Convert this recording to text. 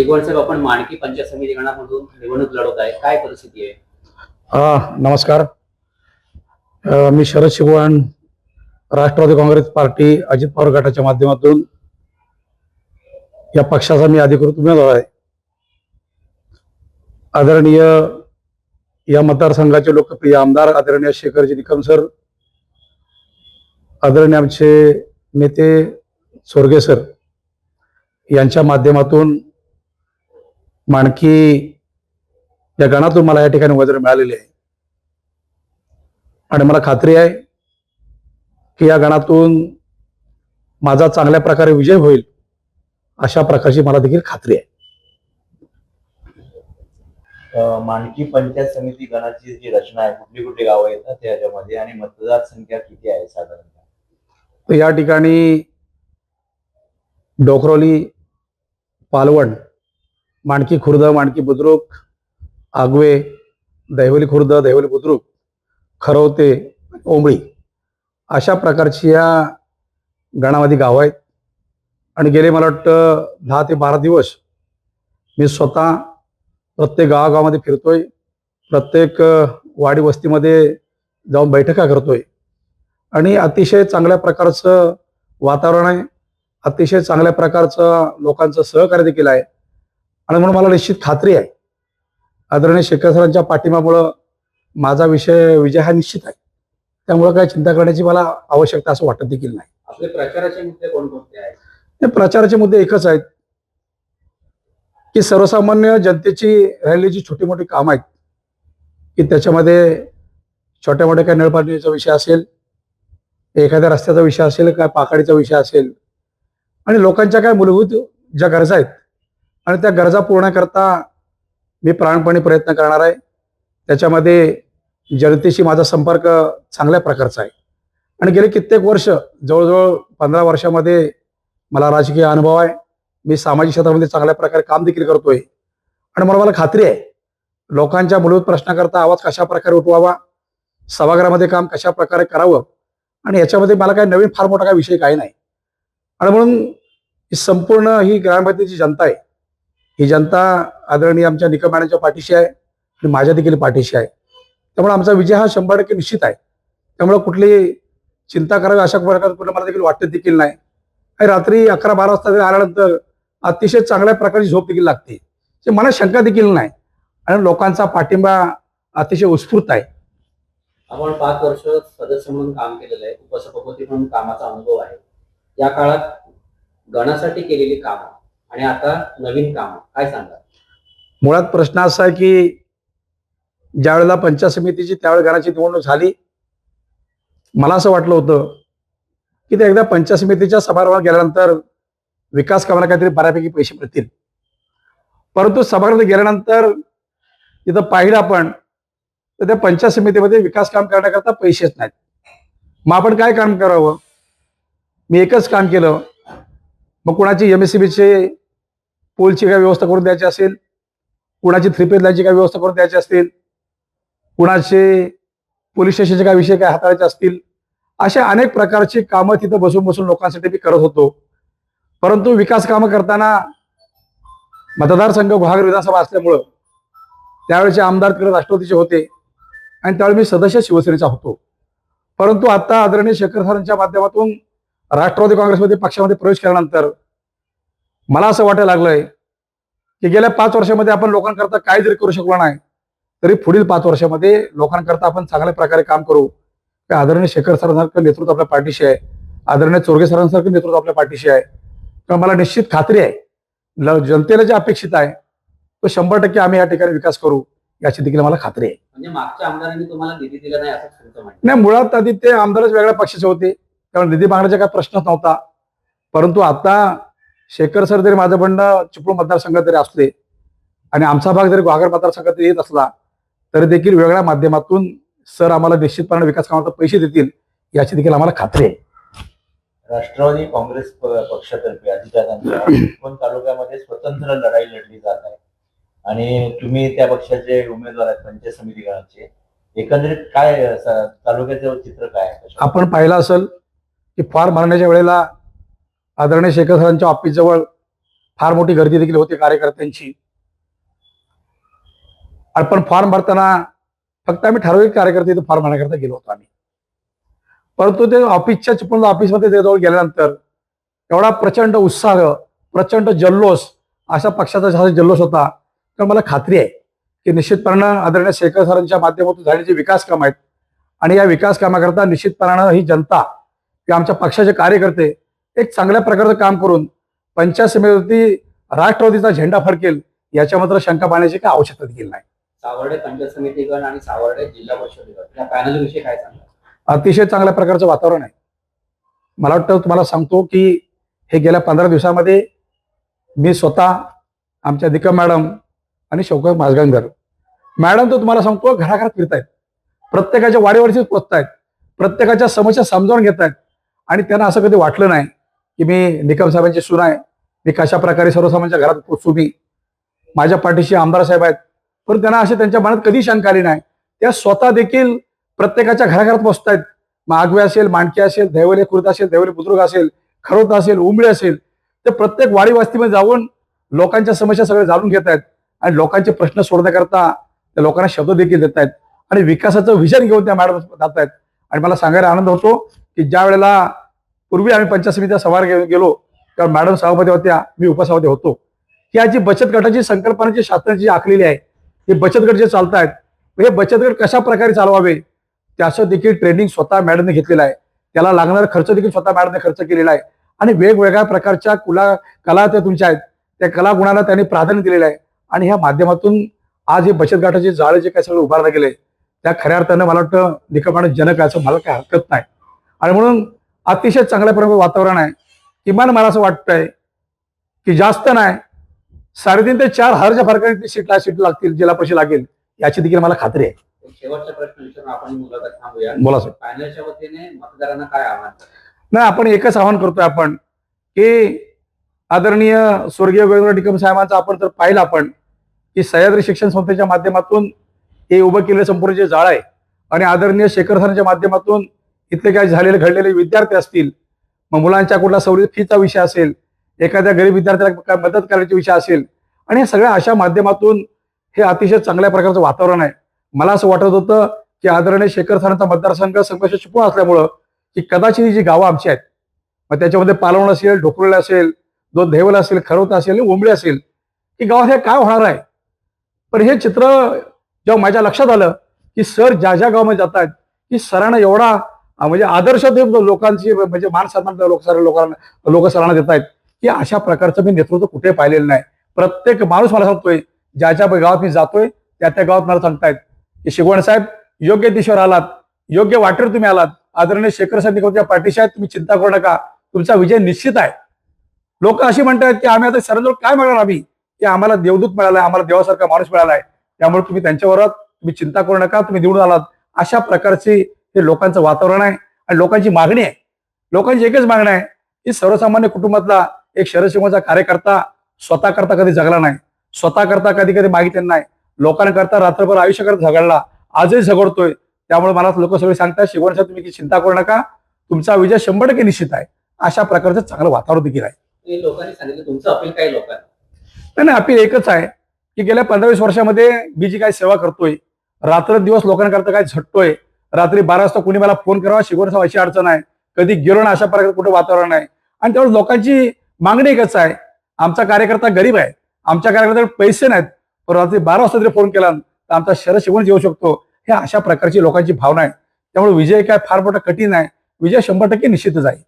शेगवण साहेब, आपण माणकी पंचायत समिती गणामधून निवडणूक लढवत आहे, काय परिस्थिती आहे? नमस्कार. मी शरद शिगवण, राष्ट्रवादी काँग्रेस पार्टी अजित पवार गटाच्या माध्यमातून या पक्षाचा मी अधिकृत उमेदवार आहे. आदरणीय या मतदारसंघाचे लोकप्रिय आमदार आदरणीय शेखरजी निकम सर, आदरणीय आमचे नेते सोरगे सर यांच्या माध्यमातून माणकी या गणातून मला या ठिकाणी उमेदवारी मिळालेली आहे आणि मला खात्री आहे की या गणातून माझा चांगल्या प्रकारे विजय होईल, अशा प्रकारची मला देखील खात्री आहे. माणकी पंचायत समिती गणाची जी रचना आहे, कुठली कुठली गावं येतात त्याच्यामध्ये आणि मतदार संख्या किती आहे साधारणतः? तर या ठिकाणी डोकरोली, पालवण, माणकी खुर्द, माणकी बुद्रुक, आगवे, दहिवली खुर्द, दहिवली बुद्रुक, खरवते, ओंबळी अशा प्रकारची या गणामध्ये गावं आहेत. आणि गेले मला वाटतं 10 ते 12 दिवस मी स्वतः प्रत्येक गावागावामध्ये फिरतोय, प्रत्येक वाडी वस्तीमध्ये जाऊन बैठका करतोय आणि अतिशय चांगल्या प्रकारचं वातावरण आहे, अतिशय चांगल्या प्रकारचं लोकांचं सहकार्य देखील आहे. आणि म्हणून मला निश्चित खात्री आहे आदरणीय शेखर सरांच्या पाठिंब्यामुळं माझा विजय हा निश्चित आहे. त्यामुळे काही चिंता करण्याची मला आवश्यकता असं वाटत देखील नाही. आपले प्रचाराचे मुद्दे कोणकोणते आहेत? हे प्रचाराचे मुद्दे एकच आहेत की सर्वसामान्य जनतेची राहिलेली जी छोटी मोठी कामं आहेत की त्याच्यामध्ये छोट्या मोठ्या काही नळपाणीचा विषय असेल, एखाद्या रस्त्याचा विषय असेल, काय पाकाडीचा विषय असेल आणि लोकांच्या काय मूलभूत ज्या गरजा आहेत आणि त्या गरजा पूर्ण करता मी प्राणपणे प्रयत्न करणार आहे. त्याच्यामध्ये जनतेशी माझा संपर्क चांगल्या प्रकारचा आहे आणि गेले कित्येक वर्ष, जवळजवळ 15 वर्षामध्ये मला राजकीय अनुभव आहे. मी सामाजिक क्षेत्रामध्ये चांगल्या प्रकारे काम देखील करतोय आणि मला खात्री आहे लोकांच्या मूलभूत प्रश्नाकरता आवाज कशा प्रकारे उठवावा, सभागृहामध्ये काम कशा प्रकारे करावं आणि याच्यामध्ये मला काही नवीन फार मोठा काही विषय काही नाही. आणि म्हणून संपूर्ण ही ग्रामपंचायतीची जनता आहे, ही जनता आदरणीय आमच्या निकम मॅडमच्या पाठीशी आहे आणि माझ्या देखील पाठीशी आहे. त्यामुळे आमचा विजय हा 100% निश्चित आहे. त्यामुळे कुठली चिंता करावी अशा प्रकारे कुठलं मला देखील वाटत देखील नाही. आणि रात्री 11-12 वाजता आल्यानंतर अतिशय चांगल्या प्रकारची झोप देखील लागते, ते मला शंका देखील नाही आणि लोकांचा पाठिंबा अतिशय उत्स्फूर्त आहे. आपण 5 वर्ष सदस्य म्हणून काम केलेलं आहे, उपसभापती म्हणून कामाचा अनुभव आहे. या काळात गणासाठी केलेली कामं आणि आता नवीन कामं काय सांगा? मुळात प्रश्न असा आहे की ज्या वेळेला पंचायत समितीची त्यावेळी गणाची निवडणूक झाली, मला असं वाटलं होतं की ते एकदा पंचायत समितीच्या सभागृहात गेल्यानंतर विकास कामाला काहीतरी बऱ्यापैकी पैसे मिळतील. परंतु सभागृहात गेल्यानंतर तिथं पाहिलं आपण तर त्या पंचायत समितीमध्ये विकास काम करण्याकरता पैसेच नाहीत. मग आपण काय काम करावं? मी एकच काम केलं. मग कुणाची MSCBचे पोलची काय व्यवस्था करून द्यायची असेल, कुणाची 3 लाईनची काय व्यवस्था करून द्यायची असतील, कुणाचे पोलीस स्टेशनचे काय विषय काय हाताळायचे असतील, अशा अनेक प्रकारची कामं तिथं बसून बसून लोकांसाठी मी करत होतो. परंतु विकास कामं करताना मतदारसंघ गुहागर विधानसभा असल्यामुळं त्यावेळेचे आमदार तिकडे राष्ट्रवादीचे होते आणि त्यावेळी मी सदस्य शिवसेनेचा होतो. परंतु आता आदरणीय शेखर सरांच्या माध्यमातून राष्ट्रवादी काँग्रेसमध्ये पक्षामध्ये प्रवेश केल्यानंतर मला असं वाटायला लागलंय की गेल्या 5 वर्षामध्ये आपण लोकांकरता काय जरी करू शकलो नाही तरी पुढील 5 वर्षामध्ये लोकांकरता आपण चांगल्या प्रकारे काम करू. आदरणीय शेखर सरांसारखं नेतृत्व आपल्या पाठीशी आहे, आदरणीय चोरगे सरांसारखं नेतृत्व आपल्या पाठीशी आहे. तर मला निश्चित खात्री आहे जनतेला जे अपेक्षित आहे तो 100% आम्ही या ठिकाणी विकास करू, याची देखील मला खात्री आहे. म्हणजे मागच्या आमदारांनी तुम्हाला निधी दिला नाही असं तुमचं म्हणणं? नाही, मुळात आधी ते आमदारच वेगळ्या पक्षाचे होते, त्यामुळे निधी मागण्याचा काही प्रश्नच नव्हता. परंतु आता शेखर सर जरी माझं म्हणणं चिपळूण मतदारसंघात जरी असले आणि आमचा भाग जरी गुहागर मतदारसंघात येत असला तरी देखील वेगळ्या माध्यमातून सर आम्हाला निश्चितपणे विकास कामाला पैसे देतील, याची देखील आम्हाला खात्री आहे. राष्ट्रवादी काँग्रेस पक्षातर्फे अधिकाऱ्यांच्या चिपळूण तालुक्यामध्ये स्वतंत्र लढाई लढली जात आहे आणि तुम्ही त्या पक्षाचे उमेदवार आहेत पंचायत समिती गणाचे. एकंदरीत काय तालुक्याचं चित्र काय आहे? आपण पाहिलं असेल की फॉर्म भरण्याच्या वेळेला आदरणीय शेखर सरांच्या ऑफिस जवळ फार मोठी गर्दी देखील होती कार्यकर्त्यांची. आपण फॉर्म भरताना फक्त आम्ही ठराविक कार्यकर्ते इथे फॉर्म भरण्याकरता गेलो होतो आम्ही. परंतु ते ऑफिसच्या चिपळूण ऑफिसमध्ये जवळ गेल्यानंतर एवढा प्रचंड उत्साह, प्रचंड जल्लोष, अशा पक्षाचा जसा जल्लोष होता, तर मला खात्री आहे की निश्चितपणे आदरणीय शेखर सरांच्या माध्यमातून झालेले विकास काम आहेत आणि या विकास कामाकरता निश्चितपणानं ही जनता किंवा आमच्या पक्षाचे कार्यकर्ते एक चांगल्या प्रकारचं काम करून पंचायत समितीवरती राष्ट्रवादीचा झेंडा फडकेल याच्या मात्र शंका पाहण्याची काही आवश्यकता देखील नाही. सावर्डे पंचायत समिती गण आणि सावर्डे जिल्हा परिषद गण या पॅनल विषयी काय सांगा? अतिशय चांगल्या प्रकारचं वातावरण आहे. मला वाटतं तुम्हाला सांगतो की हे गेल्या 15 दिवसामध्ये मी स्वतः आमच्या दिका मॅडम आणि शौकत माजगांगर मॅडम तर तुम्हाला सांगतो घराघरात फिरतायत, प्रत्येकाच्या वाडीवरतीच पोचतायत, प्रत्येकाच्या समस्या समजावून घेत आहेत आणि त्यांना असं कधी वाटलं नाही की मी निकम साहेबांची सून आहे, मी कशा प्रकारे सर्वसामान्यांच्या घरात पोचू, मी माझ्या पाठीशी आमदार साहेब आहेत. पण त्यांना अशी त्यांच्या मनात कधी शंका आली नाही. त्या स्वतः देखील प्रत्येकाच्या घराघरात पोचतायत. मग आगवे असेल, मांडके असेल, देवले खुर्द असेल, देवले बुद्रुक असेल, खरोत असेल, उंबळी असेल, ते प्रत्येक वाडी वस्तीमध्ये जाऊन लोकांच्या समस्या सगळे जाणून घेत आहेत आणि लोकांचे प्रश्न सोडण्याकरता त्या लोकांना शब्द देखील देत आहेत आणि विकासाचं विजन घेऊन त्या मॅडम जात आहेत. आणि मला सांगायला आनंद होतो की ज्या वेळेला पूर्वी आम्ही पंचायत समितीचा सभार गेलो तेव्हा मॅडम सभापती होत्या, मी उपसभापती होतो. ही आजी बचत गटाची संकल्पनाची शासनाची आखलेली आहे. हे बचत गट जे चालत आहेत, हे बचत गट कशा प्रकारे चालवावे त्याचं देखील ट्रेनिंग स्वतः मॅडमने घेतलेलं आहे. त्याला लागणारा खर्च देखील स्वतः मॅडमने खर्च केलेला आहे आणि वेगवेगळ्या प्रकारच्या कला त्या तुमच्या आहेत, त्या कला गुणांना त्यांनी प्राधान्य दिलेलं आहे. आणि ह्या माध्यमातून आज हे बचत गटाचे जाळे जे काही सगळं उभारले गेले त्या खऱ्या अर्थानं मला वाटतं निकमानं जनक असं मला काही हरकत नाही. आणि म्हणून अतिशय चांगल्या प्रकारे वातावरण आहे. किमान मला असं वाटतंय की जास्त नाही 3.5 ते 4 हजारच्या फरकाने सीट लागतील, जिल्हा परिषद लागेल याची देखील मला खात्री आहे. एक शेवटचा प्रश्न विचारून आपण मुलाखत थांबूया. बोला साहेब. पॅनलच्या वतीने मतदारांना काय आव्हान? नाही, आपण एकच आवाहन करतोय आपण की आदरणीय स्वर्गीय गोविंदराव निकम साहेबांचं आपण जर पाहिलं आपण की सह्याद्री शिक्षण संस्थेच्या माध्यमातून हे उभं केलेलं संपूर्ण जे जाळ आहे आणि आदरणीय शेखर सरांच्या माध्यमातून इथले काय झालेले घडलेले विद्यार्थी असतील, मग मुलांच्या कुठला सवलत फीचा विषय असेल, एखाद्या गरीब विद्यार्थ्याला काय मदत करायचा विषय असेल आणि हे सगळ्या अशा माध्यमातूून हे अतिशय चांगल्या प्रकारचं वातावरण आहे. मला असं वाटत होतं की आदरणीय शेखर सरांचा मतदारसंघ संघर्ष चिपळूण असल्यामुळं की कदाचित ही जी गावं आमची आहेत, मग त्याच्यामध्ये पालवण असेल, ढोकरळे असेल, 2 देवल असेल, खरोत असेल, उंबळी असेल, की गावात हे काय होणार आहे. पण हे चित्र जेव्हा माझ्या लक्षात आलं की सर ज्या ज्या गावामध्ये जात आहेत की सरांना एवढा म्हणजे आदर्श लोकांची म्हणजे मान सन्मान लोक सरांना देत आहेत की अशा प्रकारचं मी नेतृत्व कुठे पाहिलेलं नाही. प्रत्येक माणूस मला सांगतोय, ज्या ज्या गावात मी जातोय त्या गावात मला सांगतायत की शिगवण साहेब योग्य दिशेवर आलात, योग्य वाटेवर तुम्ही आलात, आदरणीय शेखर साहेब निकमच्या पाठीशी आहेत, तुम्ही चिंता करू नका, तुमचा विजय निश्चित आहे. लोक अशी म्हणतात की आम्ही आता सरांजवळ काय मिळणार, आम्ही की आम्हाला देवदूत मिळालाय, आम्हाला देवासारखा माणूस मिळालाय, त्यामुळे तुम्ही त्यांच्यावर तुम्ही चिंता करू नका, तुम्ही निवडून आलात. अशा प्रकारचे हे लोकांचं वातावरण आहे आणि लोकांची मागणी आहे. लोकांची एकच मागणी आहे की सर्वसामान्य कुटुंबातला एक शरदशिवाचा कार्यकर्ता स्वतः करता कधी जगला नाही, स्वतः करता कधी कधी मागितलं नाही, लोकांकरता रात्रभर आयुष्य करत झगडला, आजही झगडतोय. त्यामुळे मला लोक सगळे सांगतात शिगवण साहेब तुम्ही चिंता करू नका, तुमचा विजय 100% निश्चित आहे. अशा प्रकारचं चांगलं वातावरण देखील आहे. लोकांनी सांगितलं तुमचं अपील काय लोकांना? नाही, अपील एकच आहे की गेल्या 15-20 वर्षामध्ये मी जी काही सेवा करतोय, रात्र दिवस लोकांकरता काय झटतोय, रात्री 12 वाजता कुणी मला फोन करावा, शिगवण साहेब अशी अडचण आहे, कधी गेलो ना, अशा प्रकारचं कुठे वातावरण आहे. आणि त्यावेळेस लोकांची मागणी एकच आहे, आमचा कार्यकर्ता गरीब आहे, आमच्या कार्यकर्त्याकडे पैसे नाहीत, पण रात्री 12 वाजता जरी फोन केला तर आमचा शरद शिगवण येऊ शकतो. हे अशा प्रकारची लोकांची भावना आहे. त्यामुळे विजय काय फार मोठा कठीण आहे, विजय 100% निश्चितच आहे.